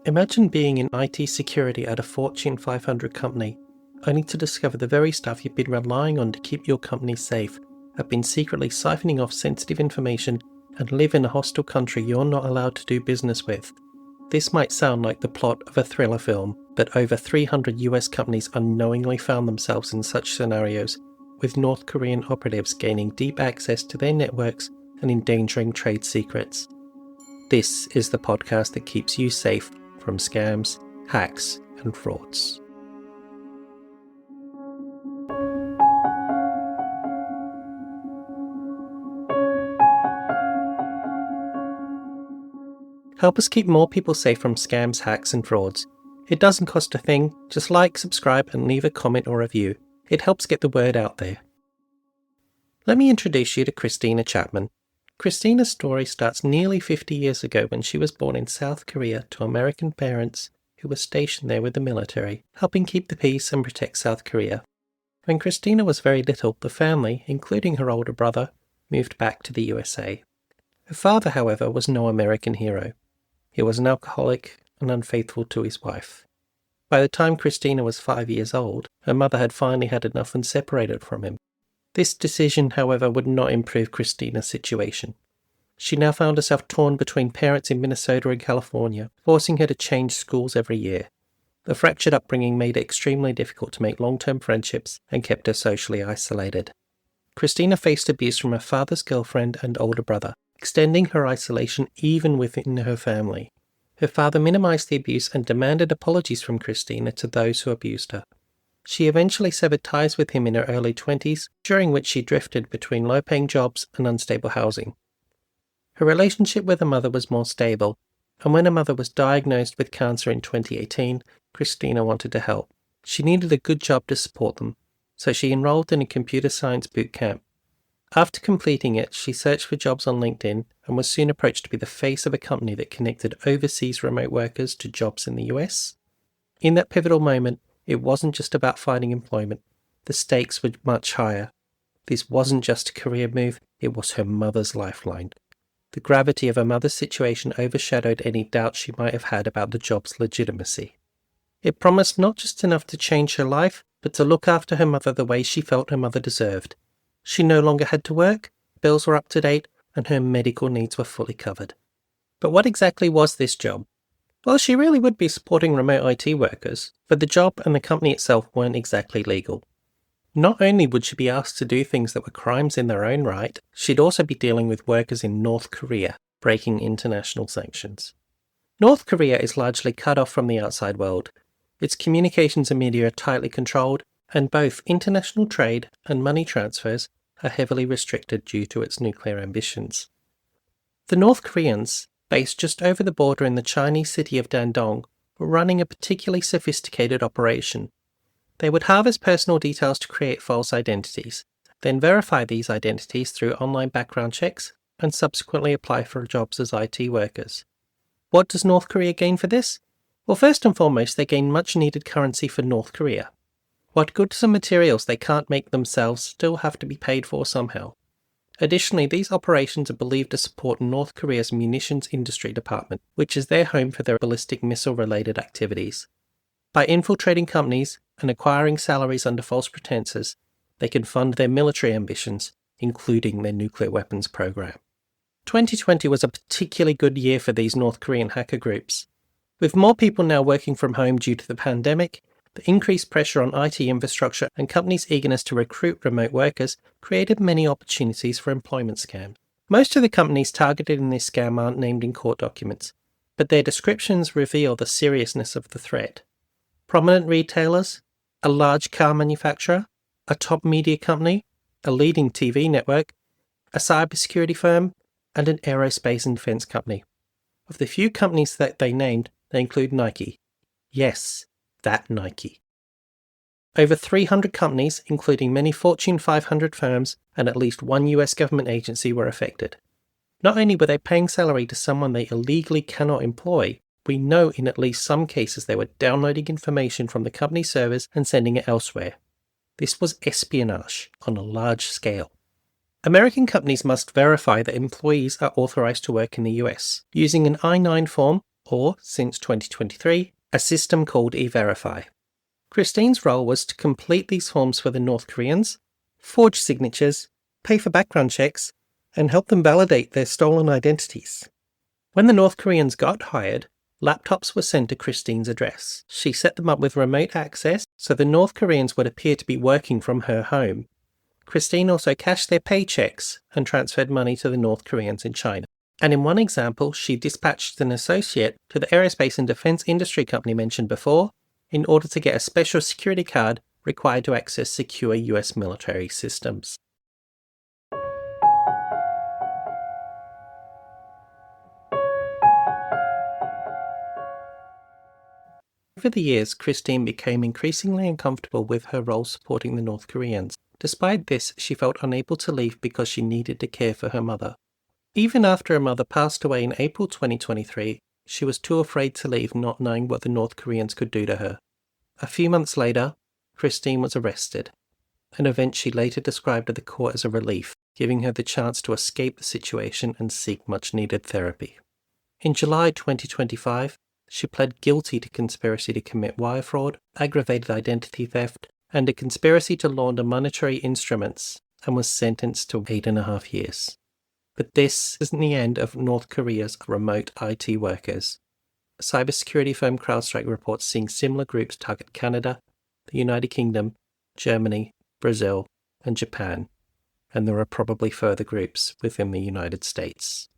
Imagine being in IT security at a Fortune 500 company, only to discover the very stuff you've been relying on to keep your company safe have been secretly siphoning off sensitive information and live in a hostile country you're not allowed to do business with. This might sound like the plot of a thriller film, but over 300 US companies unknowingly found themselves in such scenarios, with North Korean operatives gaining deep access to their networks and endangering trade secrets. This is the podcast that keeps you safe from scams, hacks, and frauds. Help us keep more people safe from scams, hacks, and frauds. It doesn't cost a thing, just like, subscribe, and leave a comment or review. It helps get the word out there. Let me introduce you to Christina Chapman. Christina's story starts nearly 50 years ago when she was born in South Korea to American parents who were stationed there with the military, helping keep the peace and protect South Korea. When Christina was very little, the family, including her older brother, moved back to the USA. Her father, however, was no American hero. He was an alcoholic and unfaithful to his wife. By the time Christina was 5 years old, her mother had finally had enough and separated from him. This decision, however, would not improve Christina's situation. She now found herself torn between parents in Minnesota and California, forcing her to change schools every year. The fractured upbringing made it extremely difficult to make long-term friendships and kept her socially isolated. Christina faced abuse from her father's girlfriend and older brother, extending her isolation even within her family. Her father minimized the abuse and demanded apologies from Christina to those who abused her. She eventually severed ties with him in her early 20s, during which she drifted between low-paying jobs and unstable housing. Her relationship with her mother was more stable, and when her mother was diagnosed with cancer in 2018, Christina wanted to help. She needed a good job to support them, so she enrolled in a computer science boot camp. After completing it, she searched for jobs on LinkedIn and was soon approached to be the face of a company that connected overseas remote workers to jobs in the US. In that pivotal moment, it wasn't just about finding employment. The stakes were much higher. This wasn't just a career move, it was her mother's lifeline. The gravity of her mother's situation overshadowed any doubt she might have had about the job's legitimacy. It promised not just enough to change her life, but to look after her mother the way she felt her mother deserved. She no longer had to work, bills were up to date, and her medical needs were fully covered. But what exactly was this job? Well, she really would be supporting remote IT workers, but the job and the company itself weren't exactly legal. Not only would she be asked to do things that were crimes in their own right, she'd also be dealing with workers in North Korea, breaking international sanctions. North Korea is largely cut off from the outside world. Its communications and media are tightly controlled, and both international trade and money transfers are heavily restricted due to its nuclear ambitions. The North Koreans, based just over the border in the Chinese city of Dandong, were running a particularly sophisticated operation. They would harvest personal details to create false identities, then verify these identities through online background checks, and subsequently apply for jobs as IT workers. What does North Korea gain for this? Well, first and foremost, they gain much-needed currency for North Korea. What goods and materials they can't make themselves still have to be paid for somehow. Additionally, these operations are believed to support North Korea's munitions industry department, which is their home for their ballistic missile-related activities. By infiltrating companies and acquiring salaries under false pretenses, they can fund their military ambitions, including their nuclear weapons program. 2020 was a particularly good year for these North Korean hacker groups. With more people now working from home due to the pandemic, the increased pressure on IT infrastructure and companies' eagerness to recruit remote workers created many opportunities for employment scams. Most of the companies targeted in this scam aren't named in court documents, but their descriptions reveal the seriousness of the threat. Prominent retailers, a large car manufacturer, a top media company, a leading TV network, a cybersecurity firm, and an aerospace and defense company. Of the few companies that they named, they include Nike. Yes, that Nike. Over 300 companies, including many Fortune 500 firms and at least one US government agency, were affected. Not only were they paying salary to someone they illegally cannot employ, we know in at least some cases they were downloading information from the company servers and sending it elsewhere. This was espionage on a large scale. American companies must verify that employees are authorized to work in the US. Using an I-9 form, or, since 2023, a system called E-Verify. Christine's role was to complete these forms for the North Koreans, forge signatures, pay for background checks, and help them validate their stolen identities. When the North Koreans got hired, laptops were sent to Christine's address. She set them up with remote access so the North Koreans would appear to be working from her home. Christine also cashed their paychecks and transferred money to the North Koreans in China. And in one example, she dispatched an associate to the aerospace and defense industry company mentioned before in order to get a special security card required to access secure US military systems. Over the years, Christine became increasingly uncomfortable with her role supporting the North Koreans. Despite this, she felt unable to leave because she needed to care for her mother. Even after her mother passed away in April 2023, she was too afraid to leave, not knowing what the North Koreans could do to her. A few months later, Christine was arrested, an event she later described to the court as a relief, giving her the chance to escape the situation and seek much-needed therapy. In July 2025, she pled guilty to conspiracy to commit wire fraud, aggravated identity theft, and a conspiracy to launder monetary instruments, and was sentenced to 8.5 years. But this isn't the end of North Korea's remote IT workers. Cybersecurity firm CrowdStrike reports seeing similar groups target Canada, the United Kingdom, Germany, Brazil, and Japan, and there are probably further groups within the United States.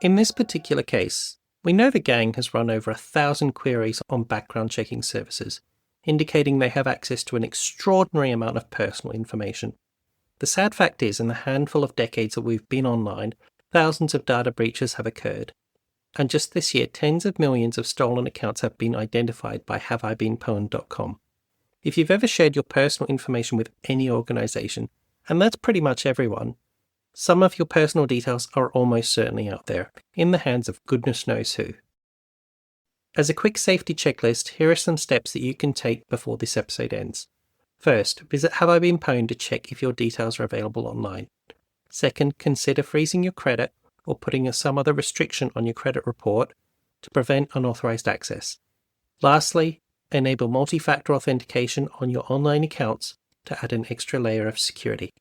In this particular case, we know the gang has run over 1,000 queries on background checking services, indicating they have access to an extraordinary amount of personal information. The sad fact is, in the handful of decades that we've been online, thousands of data breaches have occurred. And just this year, tens of millions of stolen accounts have been identified by haveibeenpwned.com. If you've ever shared your personal information with any organization, and that's pretty much everyone, some of your personal details are almost certainly out there, in the hands of goodness knows who. As a quick safety checklist, here are some steps that you can take before this episode ends. First, visit Have I Been Pwned to check if your details are available online. Second, consider freezing your credit or putting some other restriction on your credit report to prevent unauthorized access. Lastly, enable multi-factor authentication on your online accounts to add an extra layer of security.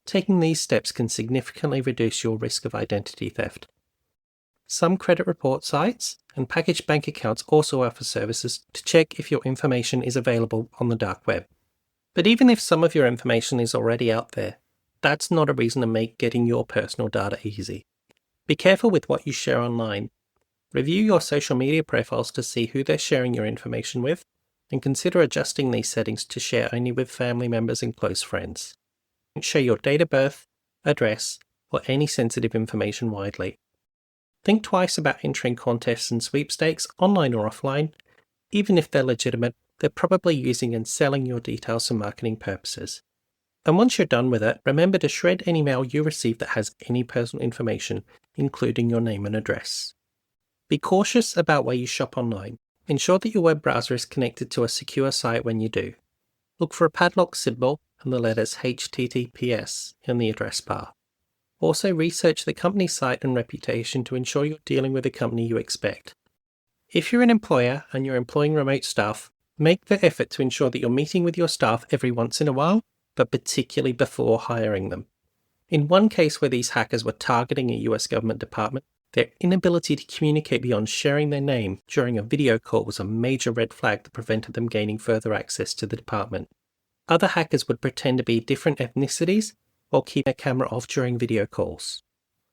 Taking these steps can significantly reduce your risk of identity theft. Some credit report sites and packaged bank accounts also offer services to check if your information is available on the dark web. But even if some of your information is already out there, that's not a reason to make getting your personal data easy. Be careful with what you share online. Review your social media profiles to see who they're sharing your information with, and consider adjusting these settings to share only with family members and close friends. Don't share your date of birth, address, or any sensitive information widely. Think twice about entering contests and sweepstakes, online or offline. Even if they're legitimate, they're probably using and selling your details for marketing purposes. And once you're done with it, remember to shred any mail you receive that has any personal information, including your name and address. Be cautious about where you shop online. Ensure that your web browser is connected to a secure site when you do. Look for a padlock symbol and the letters HTTPS in the address bar. Also, research the company's site and reputation to ensure you're dealing with the company you expect. If you're an employer and you're employing remote staff, make the effort to ensure that you're meeting with your staff every once in a while, but particularly before hiring them. In one case where these hackers were targeting a US government department, their inability to communicate beyond sharing their name during a video call was a major red flag that prevented them gaining further access to the department. Other hackers would pretend to be different ethnicities or keep their camera off during video calls.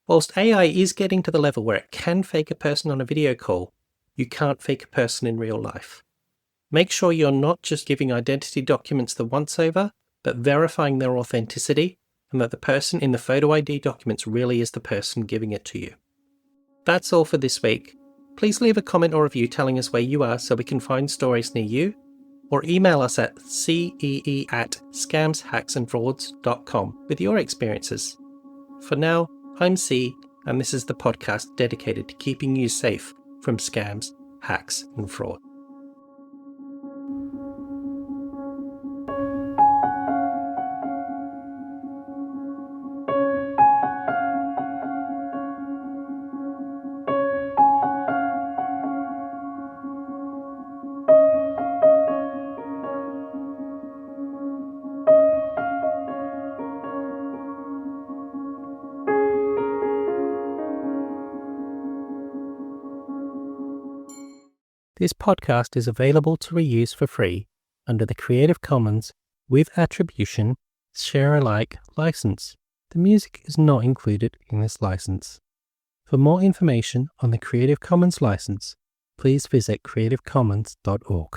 Whilst AI is getting to the level where it can fake a person on a video call, you can't fake a person in real life. Make sure you're not just giving identity documents the once-over, but verifying their authenticity and that the person in the photo ID documents really is the person giving it to you. That's all for this week. Please leave a comment or review telling us where you are so we can find stories near you, or email us at cee@scamshacksandfrauds.com with your experiences. For now, I'm C, and this is the podcast dedicated to keeping you safe from scams, hacks, and fraud. This podcast is available to reuse for free under the Creative Commons with Attribution Share Alike license. The music is not included in this license. For more information on the Creative Commons license, please visit creativecommons.org.